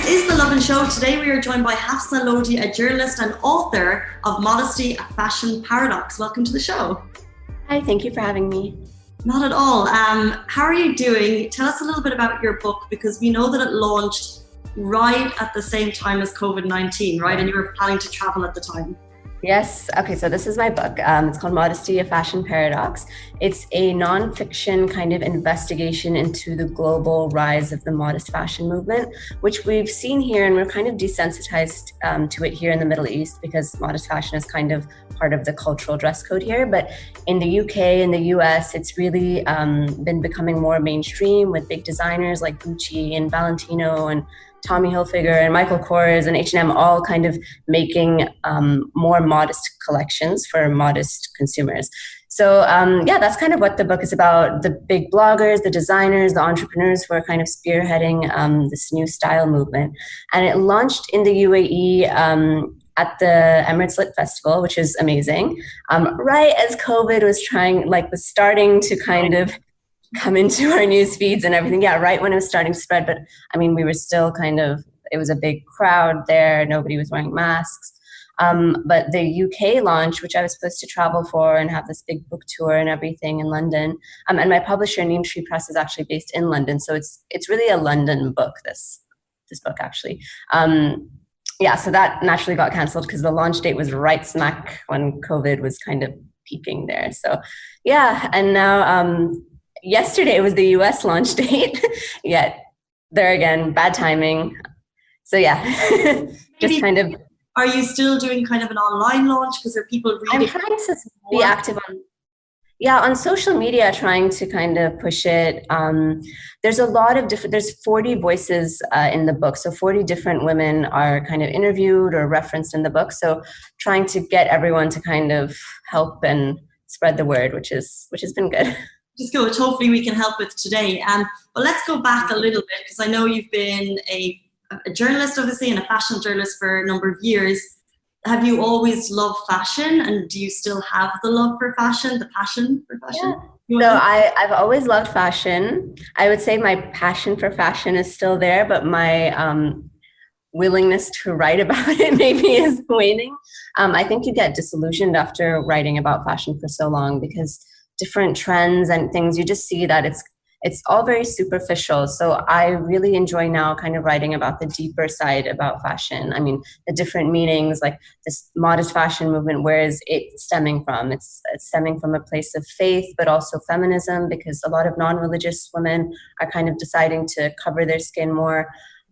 This is the Lovin Show. Today we are joined by Hafsa Lodi, a journalist and author of Modesty, a fashion paradox. Welcome to the show. Hi, thank you for having me. Not at all. How are you doing? Tell us a little bit about your book, because we know that it launched right at the same time as COVID-19, right? And you were planning to travel at the time. Yes. Okay, so this is my book. It's called Modesty, a Fashion Paradox. It's a nonfiction kind of investigation into the global rise of the modest fashion movement, which we've seen here, and we're kind of desensitized to it here in the Middle East because modest fashion is kind of part of the cultural dress code here. But in the UK and the US, it's really been becoming more mainstream with big designers like Gucci and Valentino and Tommy Hilfiger and Michael Kors and H&M all kind of making more modest collections for modest consumers. So that's kind of what the book is about. The big bloggers, the designers, the entrepreneurs who are kind of spearheading this new style movement. And it launched in the UAE at the Emirates Lit Festival, which is amazing. Right as COVID was starting to kind of come into our news feeds and everything. Yeah, right when it was starting to spread. But I mean, we were still it was a big crowd there. Nobody was wearing masks. But the UK launch, which I was supposed to travel for and have this big book tour and everything in London. And my publisher, Neem Tree Press, is actually based in London. So it's really a London book, this book actually. So that naturally got canceled because the launch date was right smack when COVID was kind of peaking there. So yeah, and now yesterday was the US launch date. Yet there again, bad timing. So yeah, just kind of. Are you still doing kind of an online launch? Because there are people reading. I'm trying to be active on social media, trying to kind of push it. There's a lot of there's 40 voices in the book. So 40 different women are kind of interviewed or referenced in the book. So trying to get everyone to kind of help and spread the word, which has been good. Just go, which hopefully we can help with today. But let's go back a little bit, because I know you've been a journalist, obviously, and a fashion journalist for a number of years. Have you always loved fashion, and do you still have the love for fashion, the passion for fashion? Yeah. So I've always loved fashion. I would say my passion for fashion is still there, but my willingness to write about it maybe is waning. I think you get disillusioned after writing about fashion for so long, because different trends and things, you just see that it's all very superficial. So I really enjoy now kind of writing about the deeper side about fashion. I mean, the different meanings, like this modest fashion movement, where is it stemming from? It's stemming from a place of faith, but also feminism, because a lot of non-religious women are kind of deciding to cover their skin more.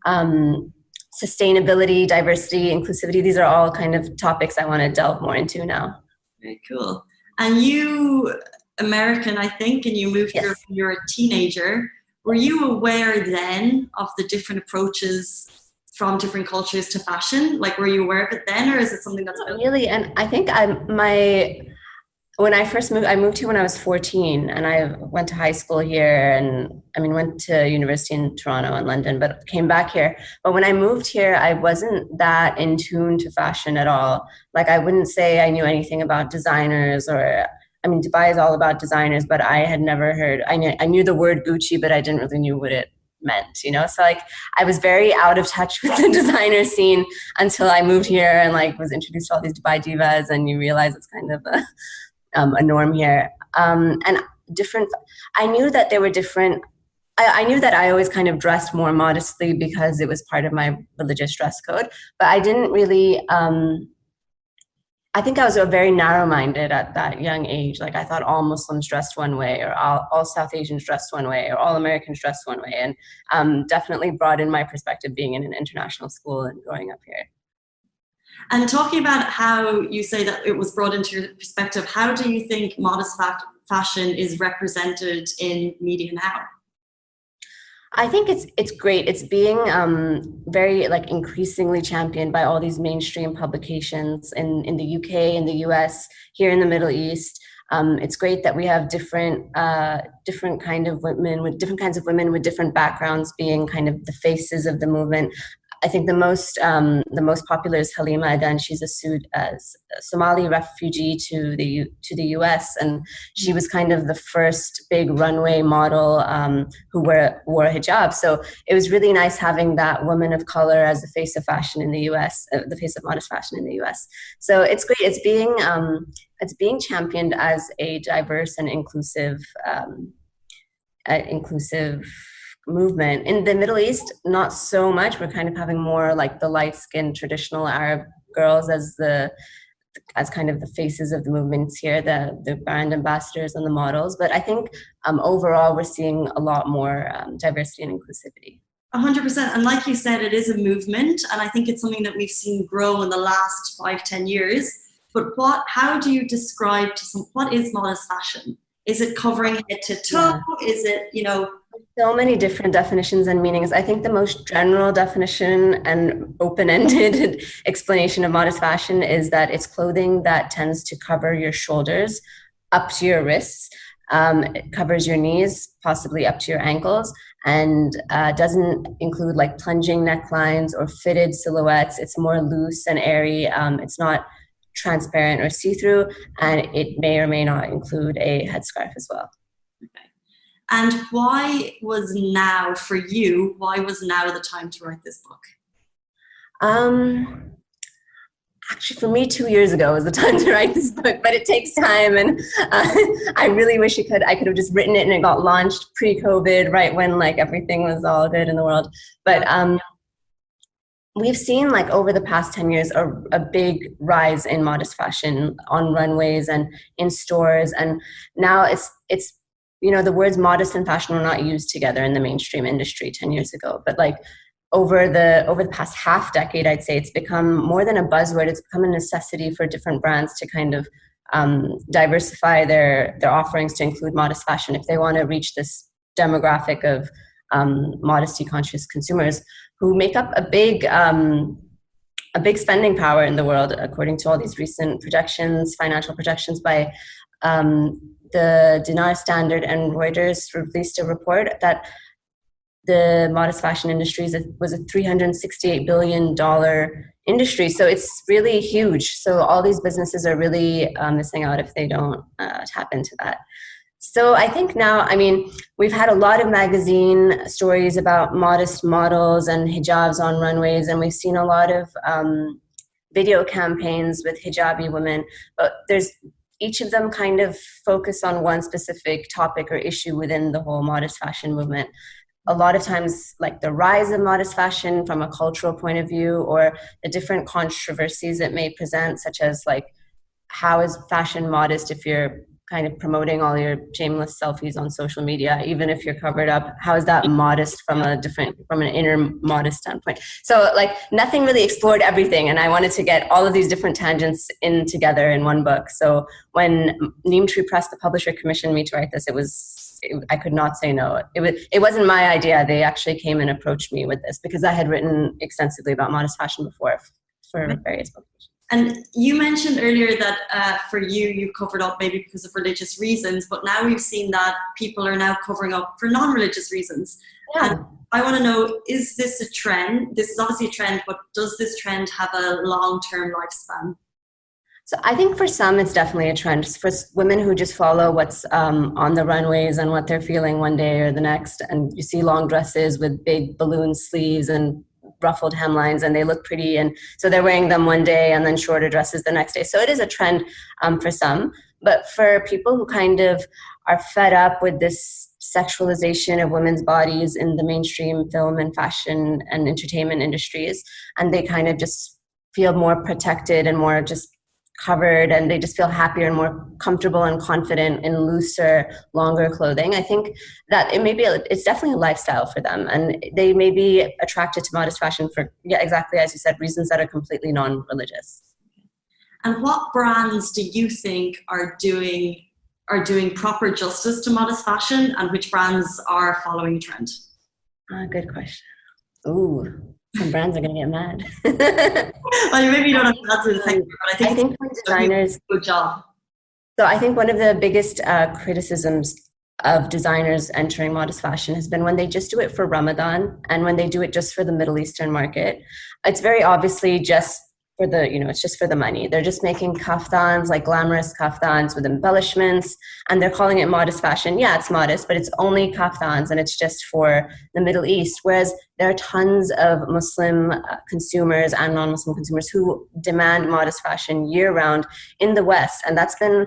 Sustainability, diversity, inclusivity, these are all kind of topics I want to delve more into now. Very cool. And you, American, I think, and you moved here when you were a teenager. Were you aware then of the different approaches from different cultures to fashion? Like, were you aware of it then, or is it something that's really? And I think when I first moved, I moved here when I was 14, and I went to high school here, and went to university in Toronto and London, but came back here. But when I moved here, I wasn't that in tune to fashion at all. Like, I wouldn't say I knew anything about designers Dubai is all about designers, but I had never heard, I knew the word Gucci, but I didn't really know what it meant, So I was very out of touch with the designer scene until I moved here and was introduced to all these Dubai divas, and you realize it's kind of a norm here. And different, I knew that there were different, I knew that I always kind of dressed more modestly because it was part of my religious dress code, but I didn't really, I think I was very narrow-minded at that young age. Like, I thought all Muslims dressed one way, or all South Asians dressed one way, or all Americans dressed one way, and definitely brought in my perspective being in an international school and growing up here. And talking about how you say that it was brought into your perspective, how do you think modest fashion is represented in media now? I think it's great. It's being very increasingly championed by all these mainstream publications in the UK, in the US, here in the Middle East. It's great that we have different kinds of women with different backgrounds being kind of the faces of the movement. I think the most popular is Halima Adan. She's a Somali refugee to the U.S. and she was kind of the first big runway model who wore a hijab. So it was really nice having that woman of color as the face of fashion in the U.S., the face of modest fashion in the U.S. So it's great. It's being championed as a diverse and inclusive movement. In the Middle East, not so much. We're kind of having more like the light-skinned traditional Arab girls as kind of the faces of the movements here, the brand ambassadors and the models. But I think overall we're seeing a lot more diversity and inclusivity. 100%. And like you said, it is a movement. And I think it's something that we've seen grow in the last 5-10 years. But how do you describe what is modest fashion? Is it covering head to toe? Yeah. Is it, So many different definitions and meanings. I think the most general definition and open-ended explanation of modest fashion is that it's clothing that tends to cover your shoulders up to your wrists. It covers your knees, possibly up to your ankles, and doesn't include like plunging necklines or fitted silhouettes. It's more loose and airy. It's not transparent or see-through, and it may or may not include a headscarf as well. Okay. And why was now the time to write this book? Actually, for me, 2 years ago was the time to write this book, but it takes time, and I really wish I could have just written it and it got launched pre-COVID, right when like everything was all good in the world. But we've seen like over the past 10 years a big rise in modest fashion on runways and in stores, and now it's the words modest and fashion were not used together in the mainstream industry 10 years ago, but like over the past half decade, I'd say it's become more than a buzzword. It's become a necessity for different brands to kind of diversify their offerings to include modest fashion if they want to reach this demographic of modesty conscious consumers who make up a big spending power in the world, according to all these recent financial projections by the Dinar Standard and Reuters released a report that the modest fashion industry was a $368 billion industry. So it's really huge. So all these businesses are really missing out if they don't tap into that. So I think now, we've had a lot of magazine stories about modest models and hijabs on runways, and we've seen a lot of video campaigns with hijabi women, but each of them kind of focus on one specific topic or issue within the whole modest fashion movement. A lot of times, like the rise of modest fashion from a cultural point of view, or the different controversies it may present, such as like, how is fashion modest if you're kind of promoting all your shameless selfies on social media, even if you're covered up? How is that modest from an inner modest standpoint? So like nothing really explored everything, and I wanted to get all of these different tangents in together in one book. So when Neem Tree Press, the publisher, commissioned me to write this, I could not say no. It wasn't my idea. They actually came and approached me with this because I had written extensively about modest fashion before for various publications. And you mentioned earlier that for you covered up maybe because of religious reasons, but now we've seen that people are now covering up for non-religious reasons. Yeah. And I want to know, is this a trend? This is obviously a trend, but does this trend have a long-term lifespan? So I think for some, it's definitely a trend. For women who just follow what's on the runways and what they're feeling one day or the next, and you see long dresses with big balloon sleeves and ruffled hemlines, and they look pretty, and so they're wearing them one day and then shorter dresses the next day. So it is a trend for some, but for people who kind of are fed up with this sexualization of women's bodies in the mainstream film and fashion and entertainment industries, and they kind of just feel more protected and more just covered, and they just feel happier and more comfortable and confident in looser, longer clothing. I think that it's definitely a lifestyle for them, and they may be attracted to modest fashion for, exactly as you said, reasons that are completely non-religious. And what brands do you think are doing proper justice to modest fashion, and which brands are following a trend? Good question. Ooh. Some brands are going to get mad. Well, maybe you don't have to answer the second, but I think for designers, good job. So I think one of the biggest criticisms of designers entering modest fashion has been when they just do it for Ramadan and when they do it just for the Middle Eastern market. It's very obviously just for the, it's just for the money. They're just making kaftans, like glamorous kaftans with embellishments, and they're calling it modest fashion. Yeah, it's modest, but it's only kaftans and it's just for the Middle East. Whereas there are tons of Muslim consumers and non-Muslim consumers who demand modest fashion year round in the West. And that's been,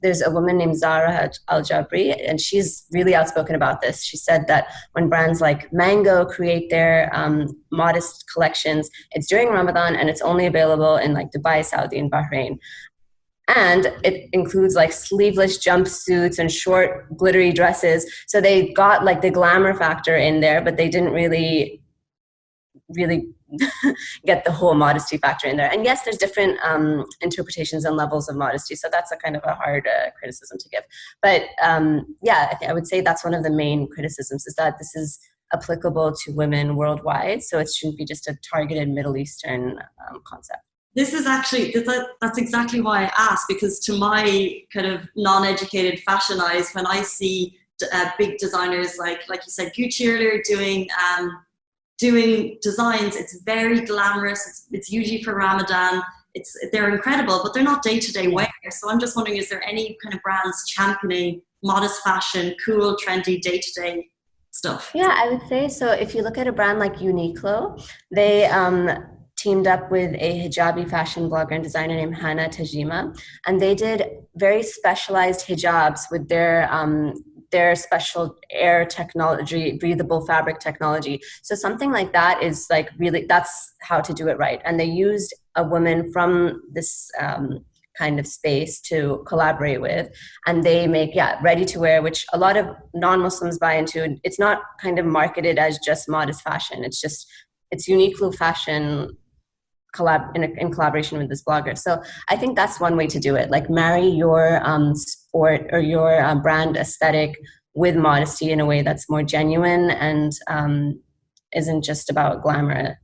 there's a woman named Zara Al-Jabri, and she's really outspoken about this. She said that when brands like Mango create their modest collections, it's during Ramadan and it's only available in like Dubai, Saudi, and Bahrain. And it includes like sleeveless jumpsuits and short glittery dresses. So they got like the glamour factor in there, but they didn't really get the whole modesty factor in there. And yes, there's different interpretations and levels of modesty. So that's a kind of a hard criticism to give. But yeah, I would say that's one of the main criticisms, is that this is applicable to women worldwide. So it shouldn't be just a targeted Middle Eastern concept. This is actually, that's exactly why I asked, because to my kind of non-educated fashion eyes, when I see big designers like you said, Gucci earlier, doing designs, it's very glamorous. It's usually for Ramadan. They're incredible, but they're not day-to-day wear. So I'm just wondering, is there any kind of brands championing modest fashion, cool, trendy, day-to-day stuff? Yeah, I would say so. If you look at a brand like Uniqlo, they teamed up with a hijabi fashion blogger and designer named Hana Tajima, and they did very specialized hijabs with their special air technology, breathable fabric technology. So something like that is like really, that's how to do it right. And they used a woman from this kind of space to collaborate with, and they make, ready to wear, which a lot of non-Muslims buy into. It's not kind of marketed as just modest fashion. It's Uniqlo fashion in collaboration with this blogger. So I think that's one way to do it. Like marry your sport or your brand aesthetic with modesty in a way that's more genuine and isn't just about glamour.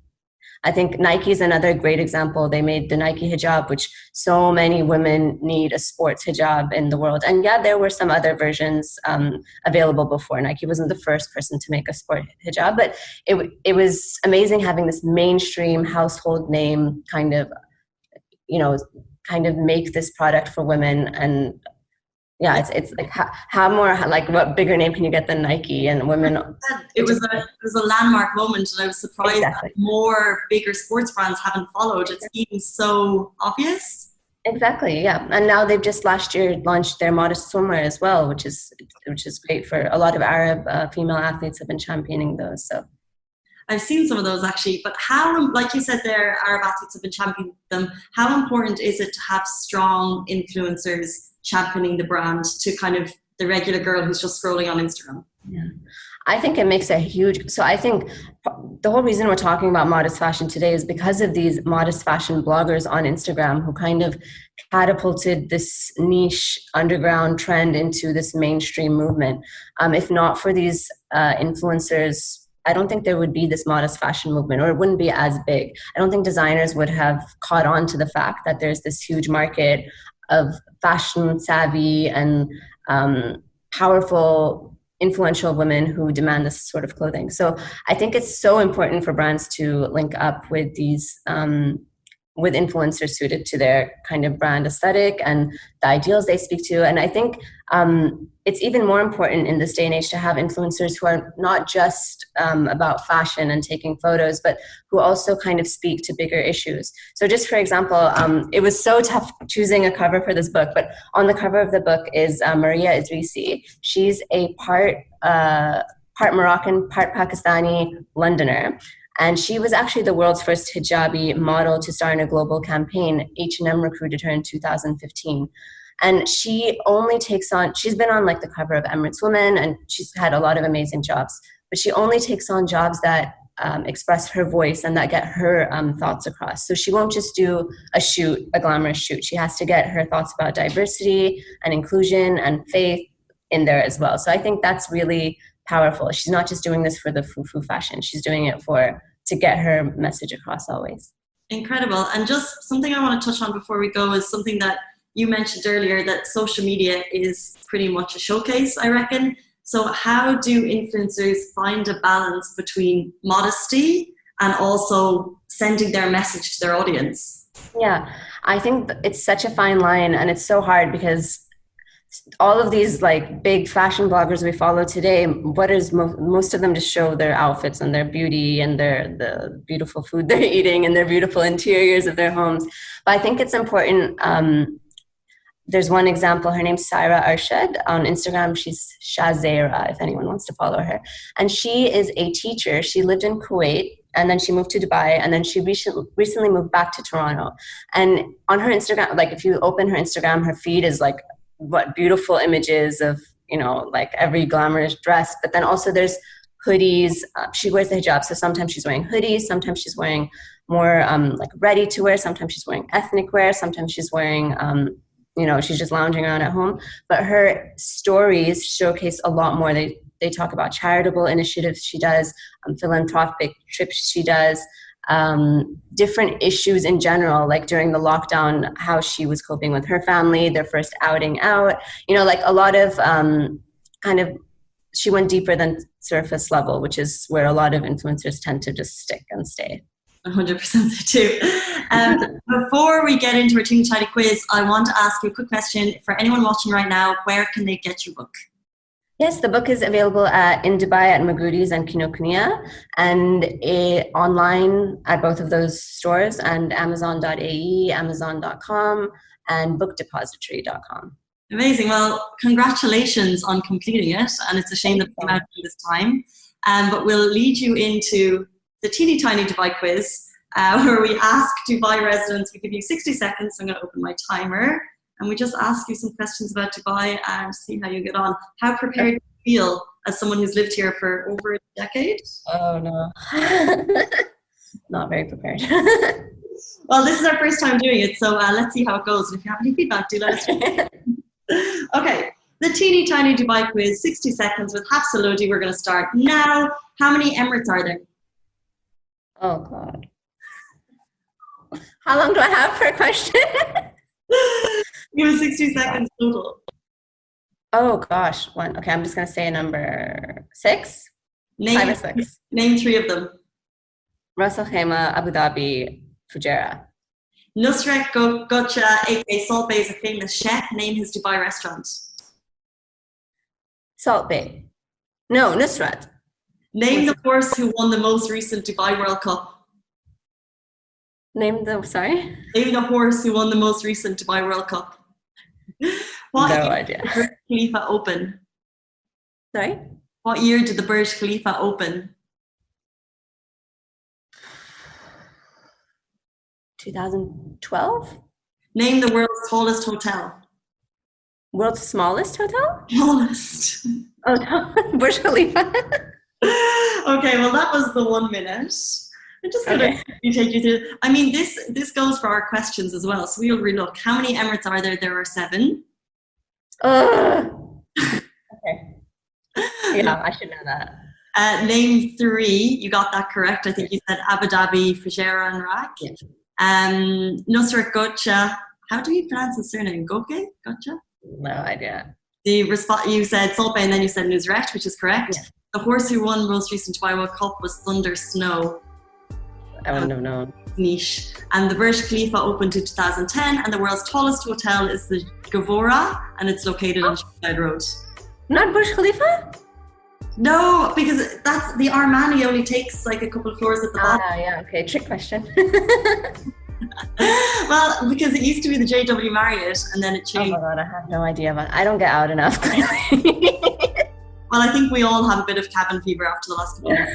I think Nike is another great example. They made the Nike hijab, which so many women need a sports hijab in the world. And yeah, there were some other versions available before. Nike wasn't the first person to make a sport hijab, but it was amazing having this mainstream household name kind of make this product for women. And yeah, it's like how more, like what bigger name can you get than Nike? And women, it was a landmark moment, and I was surprised that more bigger sports brands haven't followed. It seems so obvious. Exactly, yeah. And now they've just last year launched their modest swimwear as well, which is great. For a lot of Arab female athletes have been championing those. So I've seen some of those actually, but how, like you said there, Arab athletes have been championing them. How important is it to have strong influencers championing the brand to kind of the regular girl who's just scrolling on Instagram? Yeah, I think it makes a huge, so I think the whole reason we're talking about modest fashion today is because of these modest fashion bloggers on Instagram who kind of catapulted this niche underground trend into this mainstream movement. If not for these influencers, I don't think there would be this modest fashion movement, or it wouldn't be as big. I don't think designers would have caught on to the fact that there's this huge market of fashion savvy and powerful, influential women who demand this sort of clothing. So I think it's so important for brands to link up with these with influencers suited to their kind of brand aesthetic and the ideals they speak to. And I think it's even more important in this day and age to have influencers who are not just about fashion and taking photos, but who also kind of speak to bigger issues. So just for example, it was so tough choosing a cover for this book, but on the cover of the book is Maria Idrisi. She's a part Moroccan, part Pakistani Londoner. And she was actually the world's first hijabi model to star in a global campaign. H&M recruited her in 2015. And she's been on like the cover of Emirates Women, and she's had a lot of amazing jobs. But she only takes on jobs that express her voice and that get her thoughts across. So she won't just do a glamorous shoot. She has to get her thoughts about diversity and inclusion and faith in there as well. So I think that's really powerful. She's not just doing this for the foo-foo fashion. She's doing it to get her message across always. Incredible. And just something I want to touch on before we go is something that you mentioned earlier that social media is pretty much a showcase, I reckon. So how do influencers find a balance between modesty and also sending their message to their audience? Yeah, I think it's such a fine line, and it's so hard because all of these like big fashion bloggers we follow today, what is most of them just show their outfits and their beauty and the beautiful food they're eating and their beautiful interiors of their homes. But I think it's important. There's one example, her name's Saira Arshad. On Instagram, she's Shazera, if anyone wants to follow her. And she is a teacher. She lived in Kuwait, and then she moved to Dubai, and then she recently moved back to Toronto. And on her Instagram, like if you open her Instagram, her feed is like what beautiful images of, like every glamorous dress. But then also there's hoodies. She wears the hijab, so sometimes she's wearing hoodies, sometimes she's wearing more like ready to wear, sometimes she's wearing ethnic wear, sometimes she's wearing she's just lounging around at home. But her stories showcase a lot more. They talk about charitable initiatives she does, philanthropic trips she does, different issues in general, like during the lockdown, how she was coping with her family, their first outing out, like a lot of she went deeper than surface level, which is where a lot of influencers tend to just stick and stay. 100% too. Before we get into our teeny tiny quiz, I want to ask you a quick question. For anyone watching right now, where can they get your book? Yes, the book is available in Dubai at Magoody's and Kinokuniya, and online at both of those stores, and Amazon.ae, Amazon.com, and bookdepository.com. Amazing. Well, congratulations on completing it, and it's a shame that it came out at this time. But we'll lead you into the teeny tiny Dubai quiz, where we ask Dubai residents, we give you 60 seconds, so I'm going to open my timer, and we just ask you some questions about Dubai and see how you get on. How prepared do you feel as someone who's lived here for over a decade? Oh, no. Not very prepared. Well, this is our first time doing it, so let's see how it goes. And if you have any feedback, do let us know. Okay, the teeny tiny Dubai quiz, 60 seconds with Hafsa Lodi. We're going to start now. How many Emirates are there? Oh, God. How long do I have for a question? You have 60 seconds total. Oh, gosh. One. Okay, I'm just going to say number 6? 5 or 6. Name 3 of them. Ras Al Khaimah, Abu Dhabi, Fujairah. Nusret Gotcha, aka Salt Bay, is a famous chef. Name his Dubai restaurant. Salt Bay. No, Nusrat. Name the horse who won the most recent Dubai World Cup. Name the horse who won the most recent Dubai World Cup. What no year idea. Did the Burj Khalifa open? Sorry? What year did the Burj Khalifa open? 2012? Name the world's tallest hotel. World's smallest hotel? Tallest. Oh, Burj Khalifa. Okay, well that was the 1 minute. I'm just going to take you through. I mean, this goes for our questions as well. So we'll relook. How many Emirates are there? There are 7. Okay. Yeah, I should know that. Name 3. You got that correct. I think you said Abu Dhabi, Fujairah, and Rak. Yes. Nusret Gotcha. How do you pronounce his surname? Goke? Gotcha? No idea. You said Salt Bay, and then you said Nusret, which is correct. Yeah. The horse who won most recent Dubai World Cup was Thunder Snow. I wouldn't have known. Niche. And the Burj Khalifa opened in 2010, and the world's tallest hotel is the Gavora, and it's located on Sheffield Road. Not Burj Khalifa? No, because that's the Armani only takes like a couple of floors at the bottom. Ah, yeah, okay, trick question. Well, because it used to be the JW Marriott, and then it changed. Oh my God, I have no idea about it. I don't get out enough, clearly. Well, I think we all have a bit of cabin fever after the last couple of years.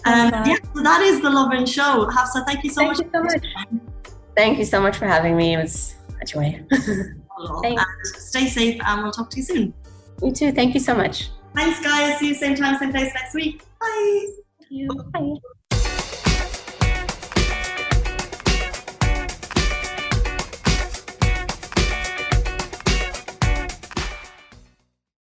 Yeah, so that is the Lovin Show. Hafsa, thank you so much. Thank you so much for having me. It was a joy. And stay safe, and we'll talk to you soon. You too. Thank you so much. Thanks, guys. See you same time, same place next week. Bye. Thank you. Bye.